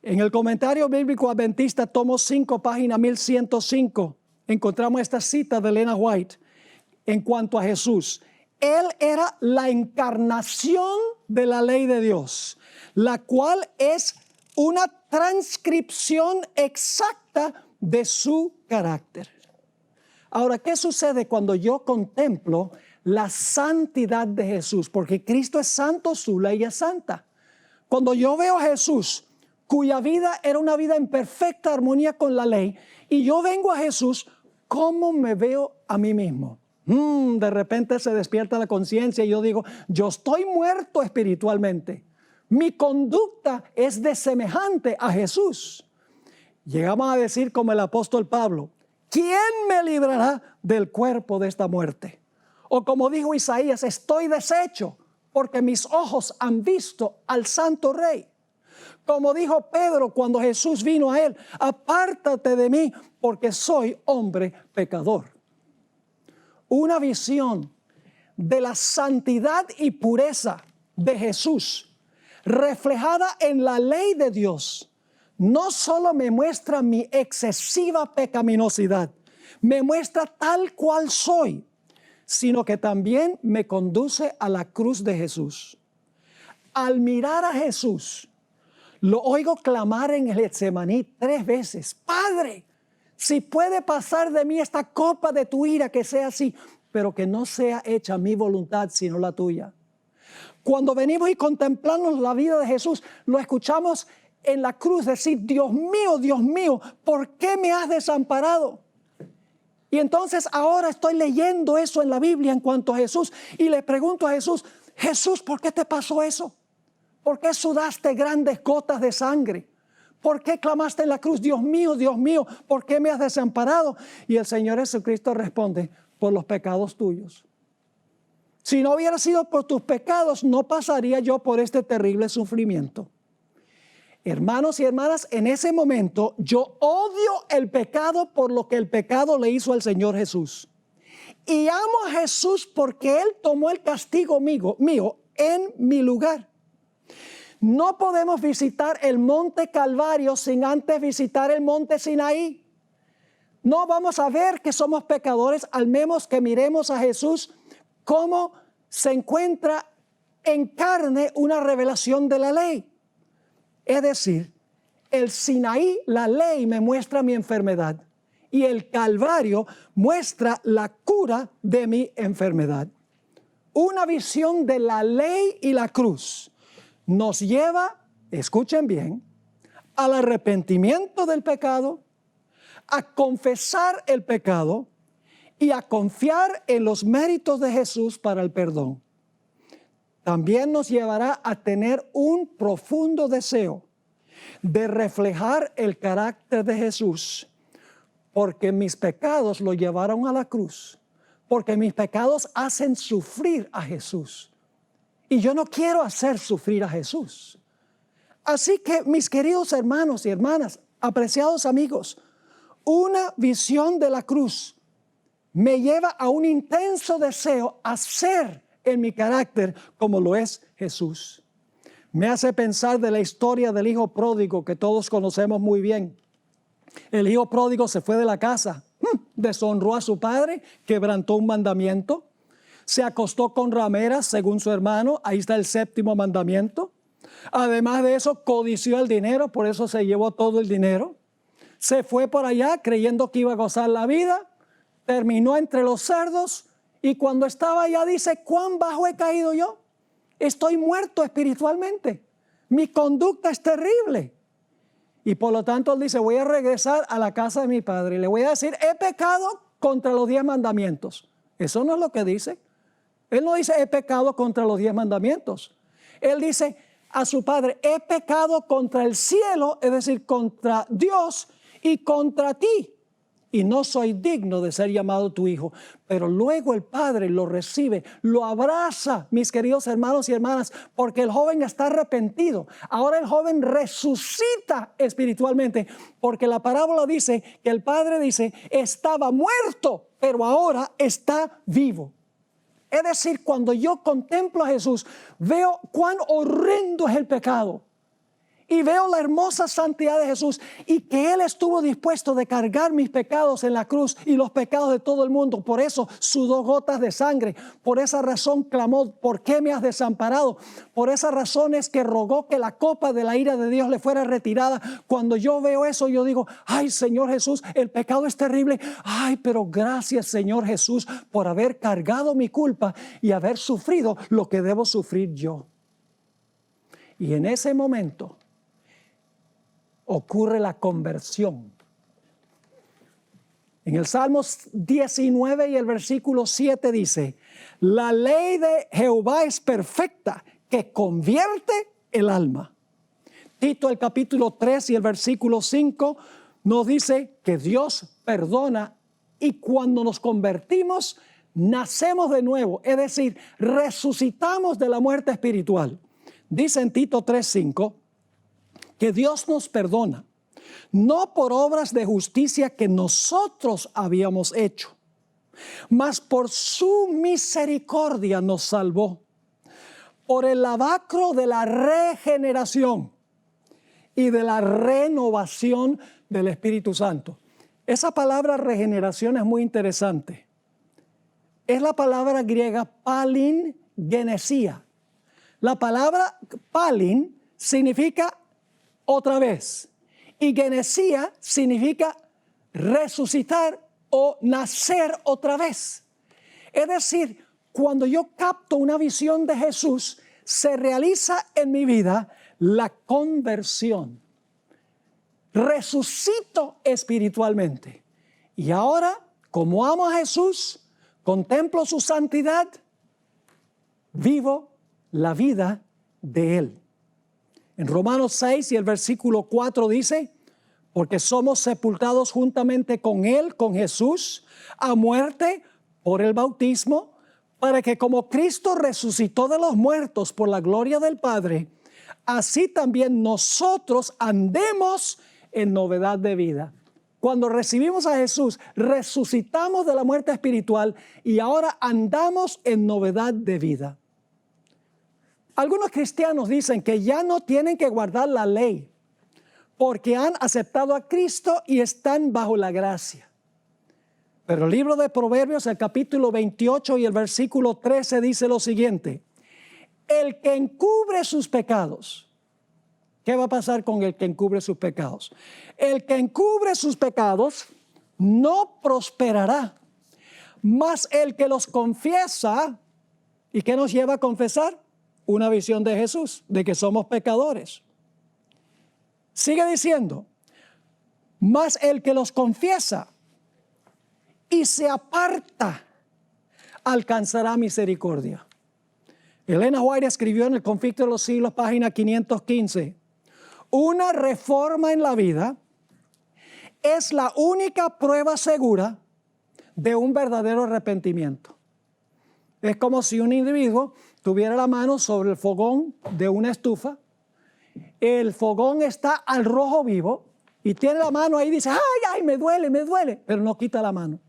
En el comentario bíblico adventista, tomo 5, página 1105, encontramos esta cita de Elena White en cuanto a Jesús. Él era la encarnación de la ley de Dios, la cual es una transcripción exacta de su carácter. Ahora, ¿qué sucede cuando yo contemplo la santidad de Jesús? Porque Cristo es santo, su ley es santa. Cuando yo veo a Jesús, cuya vida era una vida en perfecta armonía con la ley, y yo vengo a Jesús, ¿cómo me veo a mí mismo? De repente se despierta la conciencia y yo digo, yo estoy muerto espiritualmente. Mi conducta es de semejante a Jesús. Llegamos a decir como el apóstol Pablo, ¿quién me librará del cuerpo de esta muerte? O como dijo Isaías, estoy deshecho porque mis ojos han visto al Santo Rey. Como dijo Pedro cuando Jesús vino a él, apártate de mí porque soy hombre pecador. Una visión de la santidad y pureza de Jesús reflejada en la ley de Dios, no solo me muestra mi excesiva pecaminosidad, me muestra tal cual soy, sino que también me conduce a la cruz de Jesús. Al mirar a Jesús, lo oigo clamar en el Getsemaní 3 veces, Padre, si puede pasar de mí esta copa de tu ira, que sea así, pero que no sea hecha mi voluntad, sino la tuya. Cuando venimos y contemplamos la vida de Jesús, lo escuchamos en la cruz decir, Dios mío, ¿por qué me has desamparado? Y entonces ahora estoy leyendo eso en la Biblia en cuanto a Jesús y le pregunto a Jesús, Jesús, ¿por qué te pasó eso? ¿Por qué sudaste grandes gotas de sangre? ¿Por qué clamaste en la cruz, Dios mío, ¿por qué me has desamparado? Y el Señor Jesucristo responde, por los pecados tuyos. Si no hubiera sido por tus pecados, no pasaría yo por este terrible sufrimiento. Hermanos y hermanas, en ese momento yo odio el pecado por lo que el pecado le hizo al Señor Jesús. Y amo a Jesús porque Él tomó el castigo mío en mi lugar. No podemos visitar el monte Calvario sin antes visitar el monte Sinaí. No vamos a ver que somos pecadores, al menos que miremos a Jesús como se encuentra en carne una revelación de la ley. Es decir, el Sinaí, la ley, me muestra mi enfermedad y el Calvario muestra la cura de mi enfermedad. Una visión de la ley y la cruz nos lleva, escuchen bien, al arrepentimiento del pecado, a confesar el pecado y a confiar en los méritos de Jesús para el perdón. También nos llevará a tener un profundo deseo de reflejar el carácter de Jesús, porque mis pecados lo llevaron a la cruz, porque mis pecados hacen sufrir a Jesús. Y yo no quiero hacer sufrir a Jesús. Así que, mis queridos hermanos y hermanas, apreciados amigos, una visión de la cruz me lleva a un intenso deseo a ser en mi carácter como lo es Jesús. Me hace pensar de la historia del hijo pródigo que todos conocemos muy bien. El hijo pródigo se fue de la casa, deshonró a su padre, quebrantó un mandamiento, se acostó con rameras según su hermano, ahí está el 7º mandamiento. Además de eso, codició el dinero, por eso se llevó todo el dinero. Se fue por allá creyendo que iba a gozar la vida, terminó entre los cerdos y cuando estaba allá dice, ¿cuán bajo he caído yo? Estoy muerto espiritualmente, mi conducta es terrible. Y por lo tanto él dice, voy a regresar a la casa de mi padre y le voy a decir, he pecado contra los 10 mandamientos. Eso no es lo que dice. Él no dice, he pecado contra los 10 mandamientos. Él dice a su padre, he pecado contra el cielo, es decir, contra Dios y contra ti. Y no soy digno de ser llamado tu hijo. Pero luego el padre lo recibe, lo abraza, mis queridos hermanos y hermanas, porque el joven está arrepentido. Ahora el joven resucita espiritualmente, porque la parábola dice que el padre dice, estaba muerto, pero ahora está vivo. Es decir, cuando yo contemplo a Jesús, veo cuán horrendo es el pecado. y veo la hermosa santidad de Jesús y que Él estuvo dispuesto de cargar mis pecados en la cruz y los pecados de todo el mundo. Por eso sudó gotas de sangre. Por esa razón clamó: ¿por qué me has desamparado? Por esa razón es que rogó que la copa de la ira de Dios le fuera retirada. Cuando yo veo eso, yo digo: ay, Señor Jesús, el pecado es terrible. Ay, pero gracias, Señor Jesús, por haber cargado mi culpa y haber sufrido lo que debo sufrir yo. Y en ese momento ocurre la conversión. En el Salmos 19 y el versículo 7 dice: la ley de Jehová es perfecta, que convierte el alma. Tito, el capítulo 3 y el versículo 5 nos dice que Dios perdona, y cuando nos convertimos nacemos de nuevo, es decir, resucitamos de la muerte espiritual. Dice en Tito 3:5 que Dios nos perdona, no por obras de justicia que nosotros habíamos hecho, mas por su misericordia nos salvó, por el lavacro de la regeneración y de la renovación del Espíritu Santo. Esa palabra regeneración es muy interesante. Es la palabra griega palin genesia. La palabra palin significa otra vez, y genesia significa resucitar o nacer otra vez. Es decir, cuando yo capto una visión de Jesús, se realiza en mi vida la conversión. Resucito espiritualmente. Y ahora, como amo a Jesús, contemplo su santidad, vivo la vida de Él. En Romanos 6 y el versículo 4 dice: porque somos sepultados juntamente con Él, con Jesús, a muerte por el bautismo, para que como Cristo resucitó de los muertos por la gloria del Padre, así también nosotros andemos en novedad de vida. Cuando recibimos a Jesús, resucitamos de la muerte espiritual y ahora andamos en novedad de vida. Algunos cristianos dicen que ya no tienen que guardar la ley porque han aceptado a Cristo y están bajo la gracia. Pero el libro de Proverbios, el capítulo 28 y el versículo 13 dice lo siguiente: el que encubre sus pecados. ¿Qué va a pasar con el que encubre sus pecados? El que encubre sus pecados no prosperará, mas el que los confiesa. ¿Y qué nos lleva a confesar? Una visión de Jesús, de que somos pecadores. Sigue diciendo: mas el que los confiesa y se aparta, alcanzará misericordia. Elena White escribió en El Conflicto de los Siglos, página 515, una reforma en la vida es la única prueba segura de un verdadero arrepentimiento. Es como si un individuo tuviera la mano sobre el fogón de una estufa, el fogón está al rojo vivo y tiene la mano ahí y dice: ay, me duele, pero no quita la mano.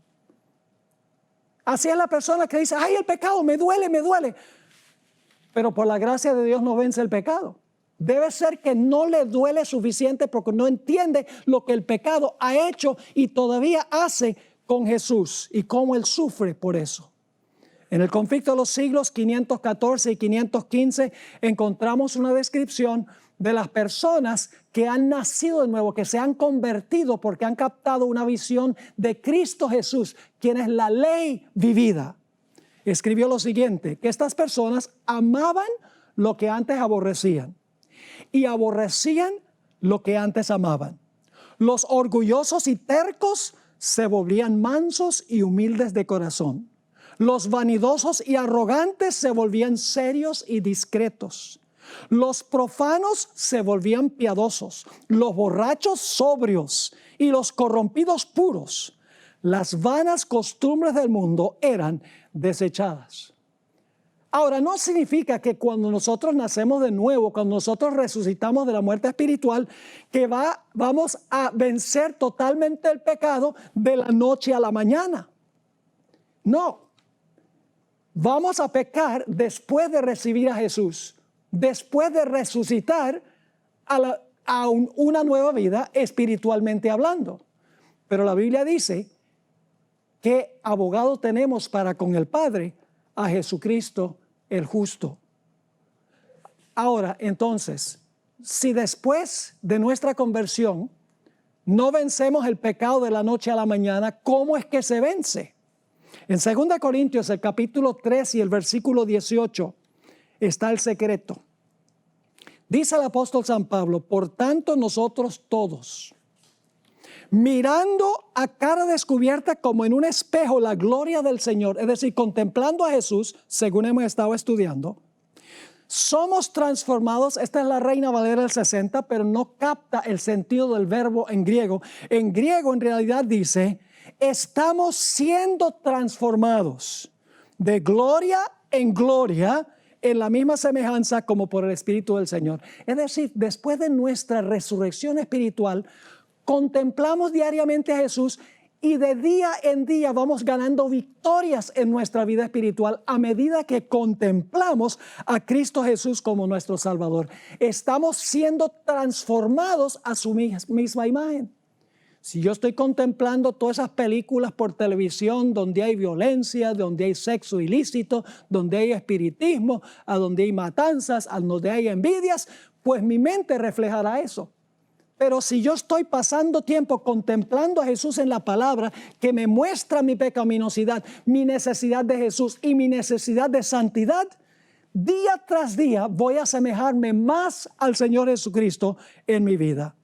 Así es la persona que dice: ay, el pecado, me duele. Pero por la gracia de Dios no vence el pecado. Debe ser que no le duele suficiente porque no entiende lo que el pecado ha hecho y todavía hace con Jesús y cómo Él sufre por eso. En el Conflicto de los Siglos 514 y 515 encontramos una descripción de las personas que han nacido de nuevo, que se han convertido porque han captado una visión de Cristo Jesús, quien es la ley vivida. Escribió lo siguiente: que estas personas amaban lo que antes aborrecían y aborrecían lo que antes amaban. Los orgullosos y tercos se volvían mansos y humildes de corazón. Los vanidosos y arrogantes se volvían serios y discretos. Los profanos se volvían piadosos, los borrachos sobrios y los corrompidos puros. Las vanas costumbres del mundo eran desechadas. Ahora, no significa que cuando nosotros nacemos de nuevo, cuando nosotros resucitamos de la muerte espiritual, que vamos a vencer totalmente el pecado de la noche a la mañana. No. Vamos a pecar después de recibir a Jesús, después de resucitar a una nueva vida espiritualmente hablando. Pero la Biblia dice que abogado tenemos para con el Padre, a Jesucristo el justo. Ahora, entonces, si después de nuestra conversión no vencemos el pecado de la noche a la mañana, ¿cómo es que se vence? En 2 Corintios, el capítulo 3 y el versículo 18, está el secreto. Dice el apóstol San Pablo: por tanto nosotros todos, mirando a cara descubierta como en un espejo la gloria del Señor, es decir, contemplando a Jesús, según hemos estado estudiando, somos transformados. Esta es la Reina Valera del 60, pero no capta el sentido del verbo en griego. En griego, en realidad dice: estamos siendo transformados de gloria en gloria, en la misma semejanza como por el Espíritu del Señor. Es decir, después de nuestra resurrección espiritual, contemplamos diariamente a Jesús y de día en día vamos ganando victorias en nuestra vida espiritual a medida que contemplamos a Cristo Jesús como nuestro Salvador. Estamos siendo transformados a su misma imagen. Si yo estoy contemplando todas esas películas por televisión donde hay violencia, donde hay sexo ilícito, donde hay espiritismo, a donde hay matanzas, a donde hay envidias, pues mi mente reflejará eso. Pero si yo estoy pasando tiempo contemplando a Jesús en la palabra, que me muestra mi pecaminosidad, mi necesidad de Jesús y mi necesidad de santidad, día tras día voy a asemejarme más al Señor Jesucristo en mi vida.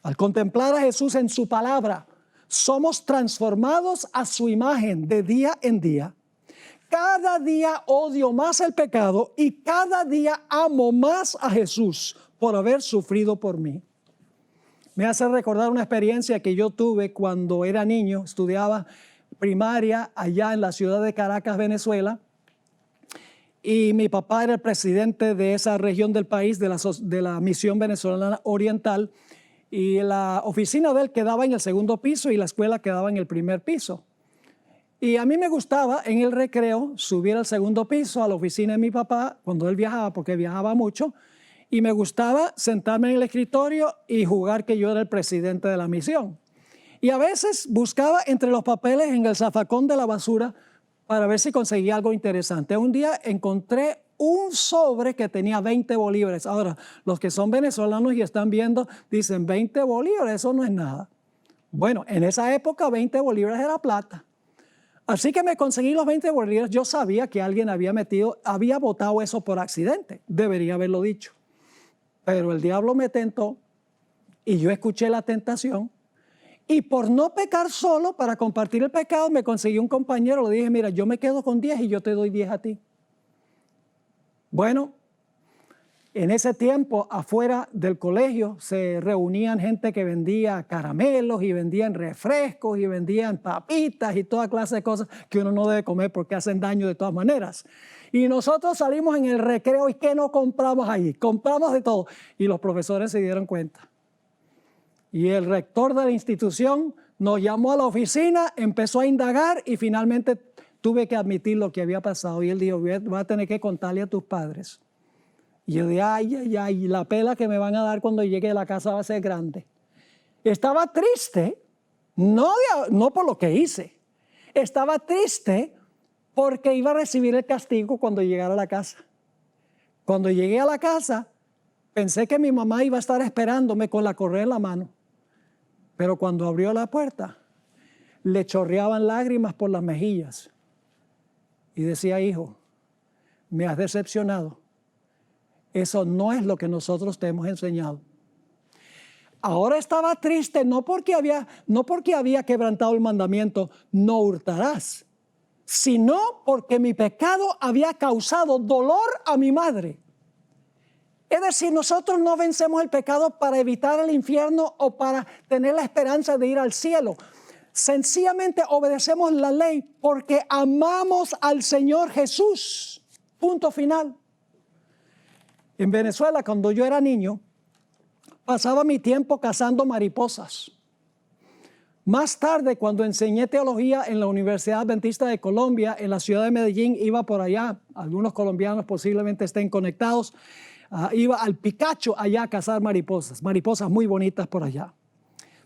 Al contemplar a Jesús en su palabra, somos transformados a su imagen de día en día. Cada día odio más el pecado y cada día amo más a Jesús por haber sufrido por mí. Me hace recordar una experiencia que yo tuve cuando era niño, estudiaba primaria allá en la ciudad de Caracas, Venezuela, y mi papá era el presidente de esa región del país, de la Misión Venezolana Oriental, y la oficina de él quedaba en el segundo piso y la escuela quedaba en el primer piso. Y a mí me gustaba en el recreo subir al segundo piso a la oficina de mi papá cuando él viajaba, porque viajaba mucho, y me gustaba sentarme en el escritorio y jugar que yo era el presidente de la misión. Y a veces buscaba entre los papeles en el zafacón de la basura para ver si conseguía algo interesante. Un día encontré un sobre que tenía 20 bolívares. Ahora, los que son venezolanos y están viendo, dicen 20 bolívares, eso no es nada. Bueno, en esa época 20 bolívares era plata. Así que me conseguí los 20 bolívares. Yo sabía que alguien había botado eso por accidente. Debería haberlo dicho. Pero el diablo me tentó y yo escuché la tentación. Y por no pecar solo, para compartir el pecado, me conseguí un compañero. Le dije: mira, yo me quedo con 10 y yo te doy 10 a ti. Bueno, en ese tiempo afuera del colegio se reunían gente que vendía caramelos y vendían refrescos y vendían papitas y toda clase de cosas que uno no debe comer porque hacen daño de todas maneras. Y nosotros salimos en el recreo y ¿qué no compramos allí? Compramos de todo. Y los profesores se dieron cuenta. Y el rector de la institución nos llamó a la oficina, empezó a indagar y finalmente tuve que admitir lo que había pasado. Y él dijo: voy a tener que contarle a tus padres. Y yo dije: ay, la pela que me van a dar cuando llegue a la casa va a ser grande. Estaba triste, no por lo que hice. Estaba triste porque iba a recibir el castigo cuando llegara a la casa. Cuando llegué a la casa, pensé que mi mamá iba a estar esperándome con la correa en la mano. Pero cuando abrió la puerta, le chorreaban lágrimas por las mejillas. Y decía: hijo, me has decepcionado. Eso no es lo que nosotros te hemos enseñado. Ahora estaba triste no porque había quebrantado el mandamiento, no hurtarás, sino porque mi pecado había causado dolor a mi madre. Es decir, nosotros no vencemos el pecado para evitar el infierno o para tener la esperanza de ir al cielo. Sencillamente obedecemos la ley porque amamos al Señor Jesús. Punto final. En Venezuela, cuando yo era niño, pasaba mi tiempo cazando mariposas. Más tarde, cuando enseñé teología en la Universidad Adventista de Colombia, en la ciudad de Medellín, iba por allá. Algunos colombianos posiblemente estén conectados. iba al Picacho allá a cazar mariposas muy bonitas por allá.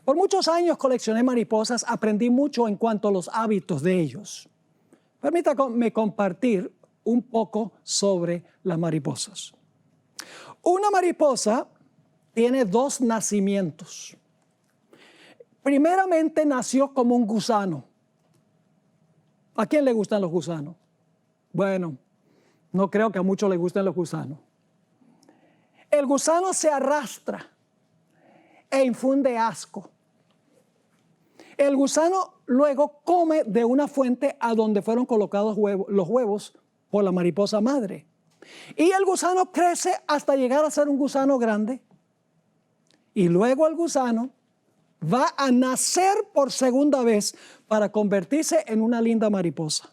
Por muchos años coleccioné mariposas, aprendí mucho en cuanto a los hábitos de ellos. Permítame compartir un poco sobre las mariposas. Una mariposa tiene dos nacimientos. Primeramente nació como un gusano. ¿A quién le gustan los gusanos? Bueno, no creo que a muchos les gusten los gusanos. El gusano se arrastra e infunde asco. El gusano luego come de una fuente a donde fueron colocados los huevos por la mariposa madre. Y el gusano crece hasta llegar a ser un gusano grande. Y luego el gusano va a nacer por segunda vez para convertirse en una linda mariposa.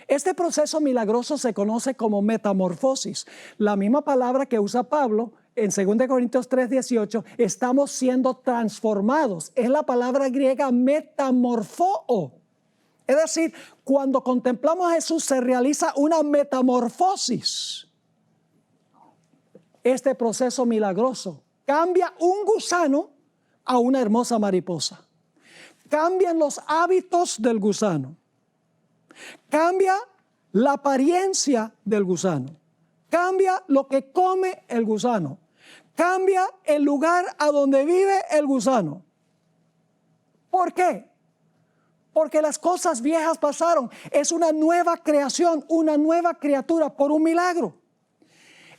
Este proceso milagroso se conoce como metamorfosis. La misma palabra que usa Pablo en 2 Corintios 3:18, estamos siendo transformados. Es la palabra griega metamorfoo. Es decir, cuando contemplamos a Jesús se realiza una metamorfosis. Este proceso milagroso cambia un gusano a una hermosa mariposa. Cambian los hábitos del gusano. Cambia la apariencia del gusano. Cambia lo que come el gusano. Cambia el lugar a donde vive el gusano. ¿Por qué? Porque las cosas viejas pasaron. Es una nueva creación, una nueva criatura por un milagro.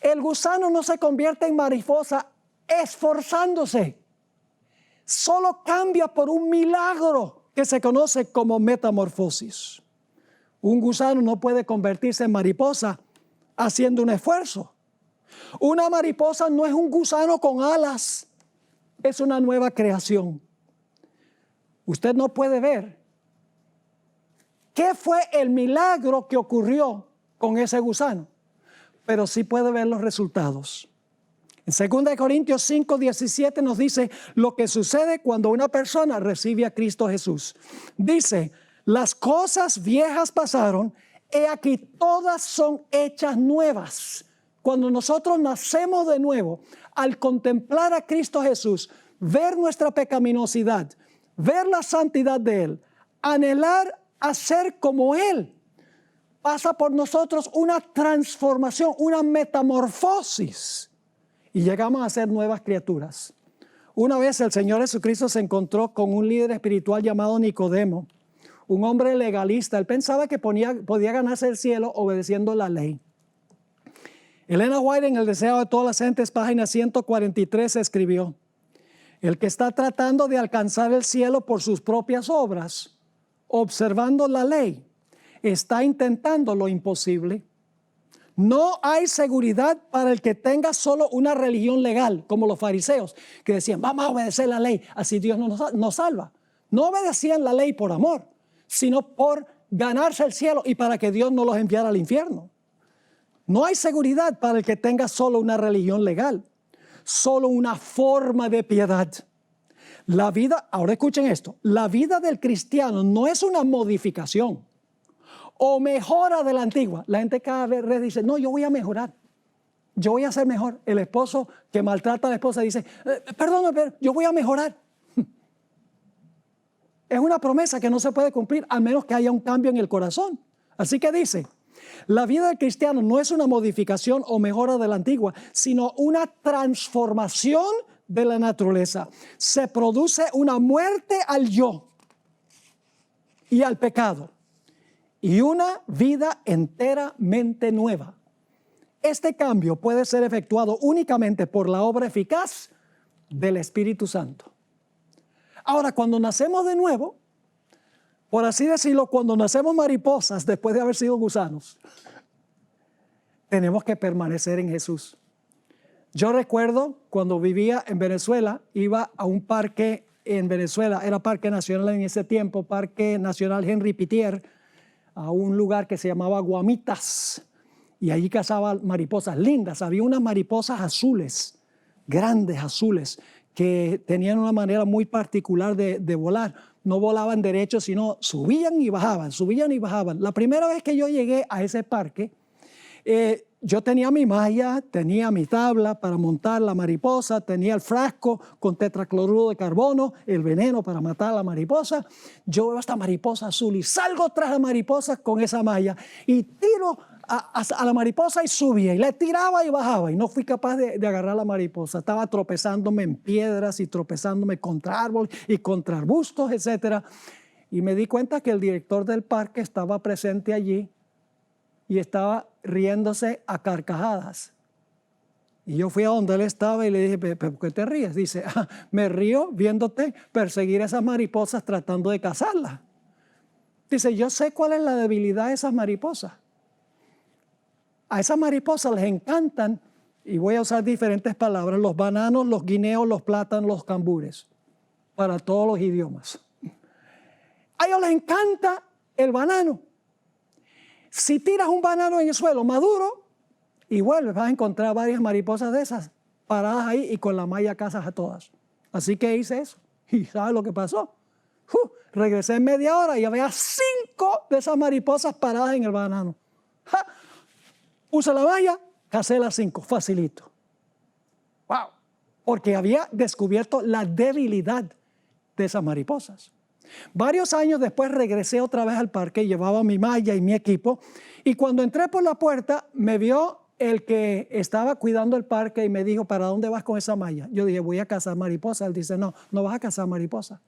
El gusano no se convierte en mariposa esforzándose. Solo cambia por un milagro que se conoce como metamorfosis. Un gusano no puede convertirse en mariposa haciendo un esfuerzo. Una mariposa no es un gusano con alas, es una nueva creación. Usted no puede ver qué fue el milagro que ocurrió con ese gusano, pero sí puede ver los resultados. En 2 Corintios 5:17 nos dice lo que sucede cuando una persona recibe a Cristo Jesús. Dice, las cosas viejas pasaron, he aquí todas son hechas nuevas. Cuando nosotros nacemos de nuevo, al contemplar a Cristo Jesús, ver nuestra pecaminosidad, ver la santidad de Él, anhelar a ser como Él, pasa por nosotros una transformación, una metamorfosis y llegamos a ser nuevas criaturas. Una vez el Señor Jesucristo se encontró con un líder espiritual llamado Nicodemo, un hombre legalista. Él pensaba que podía ganarse el cielo obedeciendo la ley. Elena White, en El deseo de todas las gentes, página 143, escribió: el que está tratando de alcanzar el cielo por sus propias obras, observando la ley, está intentando lo imposible. No hay seguridad para el que tenga solo una religión legal, como los fariseos, que decían, vamos a obedecer la ley, así Dios nos salva. No obedecían la ley por amor, sino por ganarse el cielo y para que Dios no los enviara al infierno. No hay seguridad para el que tenga solo una religión legal, solo una forma de piedad. La vida, ahora escuchen esto, la vida del cristiano no es una modificación o mejora de la antigua. La gente cada vez dice, no, yo voy a mejorar, yo voy a ser mejor. El esposo que maltrata a la esposa dice, perdón, pero yo voy a mejorar. Es una promesa que no se puede cumplir a menos que haya un cambio en el corazón. Así que dice, la vida del cristiano no es una modificación o mejora de la antigua, sino una transformación de la naturaleza. Se produce una muerte al yo y al pecado y una vida enteramente nueva. Este cambio puede ser efectuado únicamente por la obra eficaz del Espíritu Santo. Ahora, cuando nacemos de nuevo, por así decirlo, cuando nacemos mariposas después de haber sido gusanos, tenemos que permanecer en Jesús. Yo recuerdo cuando vivía en Venezuela, iba a un parque en Venezuela, era Parque Nacional en ese tiempo, Parque Nacional Henry Pittier, a un lugar que se llamaba Guamitas, y allí cazaba mariposas lindas. Había unas mariposas azules, grandes azules, que tenían una manera muy particular de volar. No volaban derecho, sino subían y bajaban, subían y bajaban. La primera vez que yo llegué a ese parque, Yo tenía mi malla, tenía mi tabla para montar la mariposa, tenía el frasco con tetracloruro de carbono, el veneno para matar a la mariposa. Yo veo esta mariposa azul y salgo tras la mariposa con esa malla y tiro a la mariposa y subía y le tiraba y bajaba y no fui capaz de agarrar la mariposa. Estaba tropezándome en piedras y tropezándome contra árboles y contra arbustos, etc. Y me di cuenta que el director del parque estaba presente allí y estaba riéndose a carcajadas. Y yo fui a donde él estaba y le dije, ¿pero por qué te ríes? Dice, me río viéndote perseguir a esas mariposas tratando de cazarlas. Dice, yo sé cuál es la debilidad de esas mariposas. A esas mariposas les encantan, y voy a usar diferentes palabras, los bananos, los guineos, los plátanos, los cambures, para todos los idiomas. A ellos les encanta el banano. Si tiras un banano en el suelo maduro y vuelves, vas a encontrar varias mariposas de esas paradas ahí y con la malla cazas a todas. Así que hice eso. ¿Y sabes lo que pasó? Regresé en media hora y había 5 de esas mariposas paradas en el banano. Puse la malla, cacé las 5, facilito. ¡Wow! Porque había descubierto la debilidad de esas mariposas. Varios años después regresé otra vez al parque, llevaba mi malla y mi equipo, y cuando entré por la puerta me vio el que estaba cuidando el parque y me dijo, ¿para dónde vas con esa malla? Yo dije, voy a cazar mariposas. Él dice, no, no vas a cazar mariposas.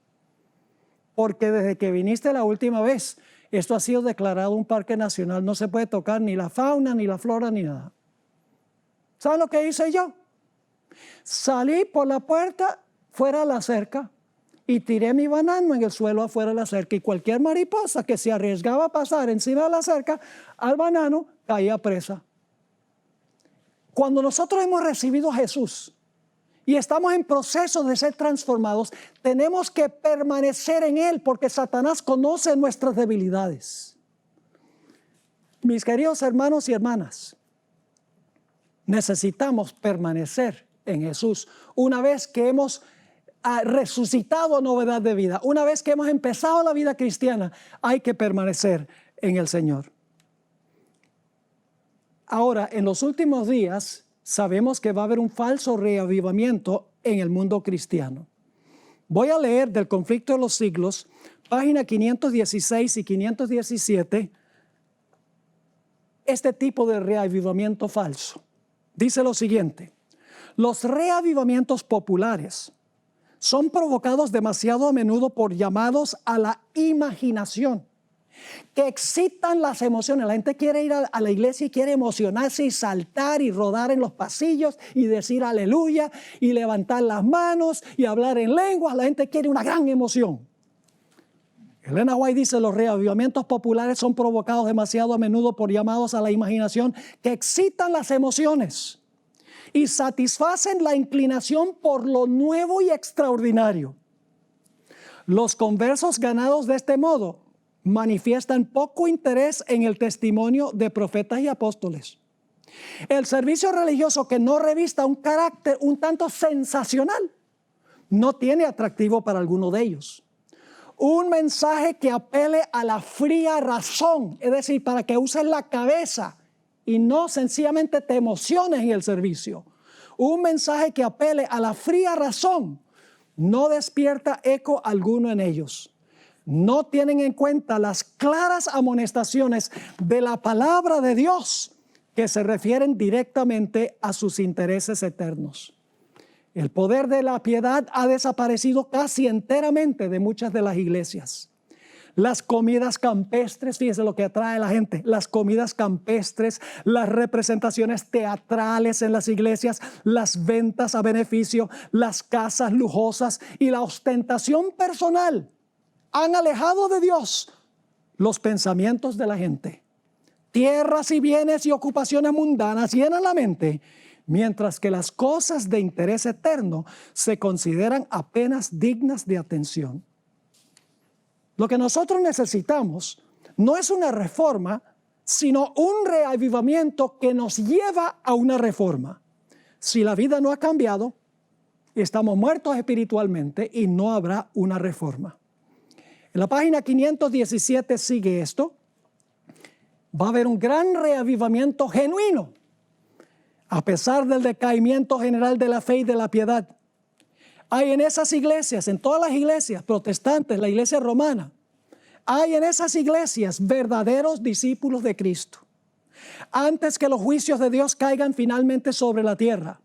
Porque desde que viniste la última vez, esto ha sido declarado un parque nacional, no se puede tocar ni la fauna, ni la flora, ni nada. ¿Saben lo que hice yo? Salí por la puerta, fuera de la cerca, y tiré mi banano en el suelo afuera de la cerca y cualquier mariposa que se arriesgaba a pasar encima de la cerca al banano caía presa. Cuando nosotros hemos recibido a Jesús y estamos en proceso de ser transformados, tenemos que permanecer en Él porque Satanás conoce nuestras debilidades. Mis queridos hermanos y hermanas, necesitamos permanecer en Jesús una vez que hemos resucitado a novedad de vida. Una vez que hemos empezado la vida cristiana, hay que permanecer en el Señor. Ahora, en los últimos días, sabemos que va a haber un falso reavivamiento en el mundo cristiano. Voy a leer del Conflicto de los Siglos, página 516 y 517, este tipo de reavivamiento falso. Dice lo siguiente: los reavivamientos populares son provocados demasiado a menudo por llamados a la imaginación, que excitan las emociones. La gente quiere ir a la iglesia y quiere emocionarse y saltar y rodar en los pasillos y decir aleluya y levantar las manos y hablar en lenguas. La gente quiere una gran emoción. Elena White dice, los reavivamientos populares son provocados demasiado a menudo por llamados a la imaginación que excitan las emociones y satisfacen la inclinación por lo nuevo y extraordinario. Los conversos ganados de este modo manifiestan poco interés en el testimonio de profetas y apóstoles. El servicio religioso que no revista un carácter un tanto sensacional no tiene atractivo para alguno de ellos. Un mensaje que apele a la fría razón, es decir, para que uses la cabeza y no sencillamente te emociones en el servicio. Un mensaje que apele a la fría razón no despierta eco alguno en ellos. No tienen en cuenta las claras amonestaciones de la palabra de Dios que se refieren directamente a sus intereses eternos. El poder de la piedad ha desaparecido casi enteramente de muchas de las iglesias. Las comidas campestres, fíjese lo que atrae a la gente, las comidas campestres, las representaciones teatrales en las iglesias, las ventas a beneficio, las casas lujosas y la ostentación personal han alejado de Dios los pensamientos de la gente. Tierras y bienes y ocupaciones mundanas llenan la mente, mientras que las cosas de interés eterno se consideran apenas dignas de atención. Lo que nosotros necesitamos no es una reforma, sino un reavivamiento que nos lleva a una reforma. Si la vida no ha cambiado, estamos muertos espiritualmente y no habrá una reforma. En la página 517 sigue esto. Va a haber un gran reavivamiento genuino, a pesar del decaimiento general de la fe y de la piedad. Hay en esas iglesias, en todas las iglesias protestantes, la iglesia romana, hay en esas iglesias verdaderos discípulos de Cristo. Antes que los juicios de Dios caigan finalmente sobre la tierra,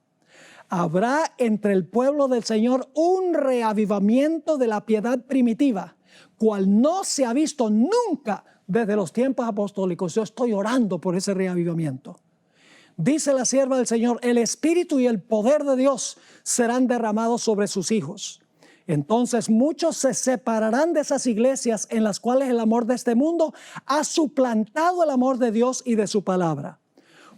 habrá entre el pueblo del Señor un reavivamiento de la piedad primitiva, cual no se ha visto nunca desde los tiempos apostólicos. Yo estoy orando por ese reavivamiento. Dice la sierva del Señor, el Espíritu y el poder de Dios serán derramados sobre sus hijos. Entonces muchos se separarán de esas iglesias en las cuales el amor de este mundo ha suplantado el amor de Dios y de su palabra.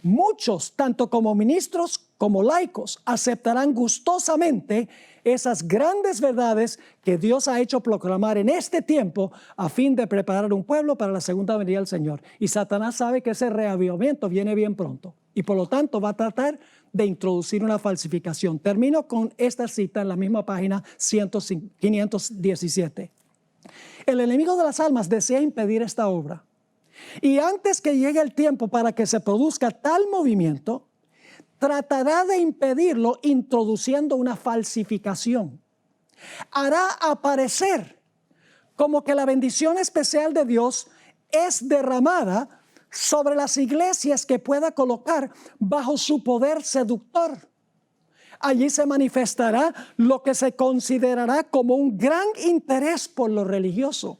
Muchos, tanto como ministros como laicos, aceptarán gustosamente esas grandes verdades que Dios ha hecho proclamar en este tiempo a fin de preparar un pueblo para la segunda venida del Señor. Y Satanás sabe que ese reavivamiento viene bien pronto y por lo tanto va a tratar de introducir una falsificación. Termino con esta cita en la misma página 517. El enemigo de las almas desea impedir esta obra. Y antes que llegue el tiempo para que se produzca tal movimiento, tratará de impedirlo introduciendo una falsificación. Hará aparecer como que la bendición especial de Dios es derramada sobre las iglesias que pueda colocar bajo su poder seductor. Allí se manifestará lo que se considerará como un gran interés por lo religioso.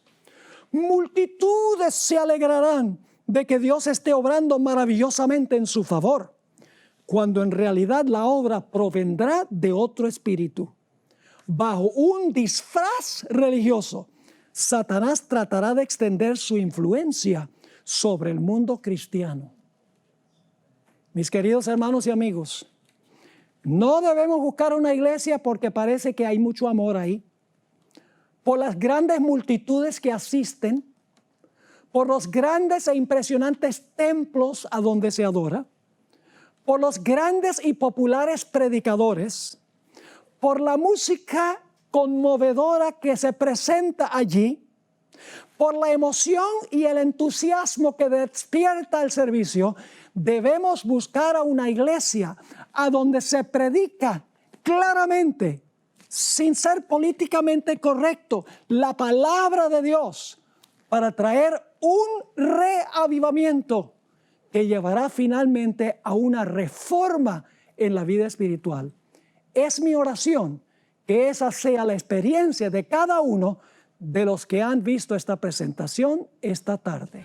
Multitudes se alegrarán de que Dios esté obrando maravillosamente en su favor, cuando en realidad la obra provendrá de otro espíritu. Bajo un disfraz religioso, Satanás tratará de extender su influencia sobre el mundo cristiano. Mis queridos hermanos y amigos, no debemos buscar una iglesia porque parece que hay mucho amor ahí, por las grandes multitudes que asisten, por los grandes e impresionantes templos a donde se adora, por los grandes y populares predicadores, por la música conmovedora que se presenta allí, por la emoción y el entusiasmo que despierta el servicio. Debemos buscar a una iglesia a donde se predica claramente, sin ser políticamente correcto, la palabra de Dios para traer un reavivamiento que llevará finalmente a una reforma en la vida espiritual. Es mi oración que esa sea la experiencia de cada uno de los que han visto esta presentación esta tarde.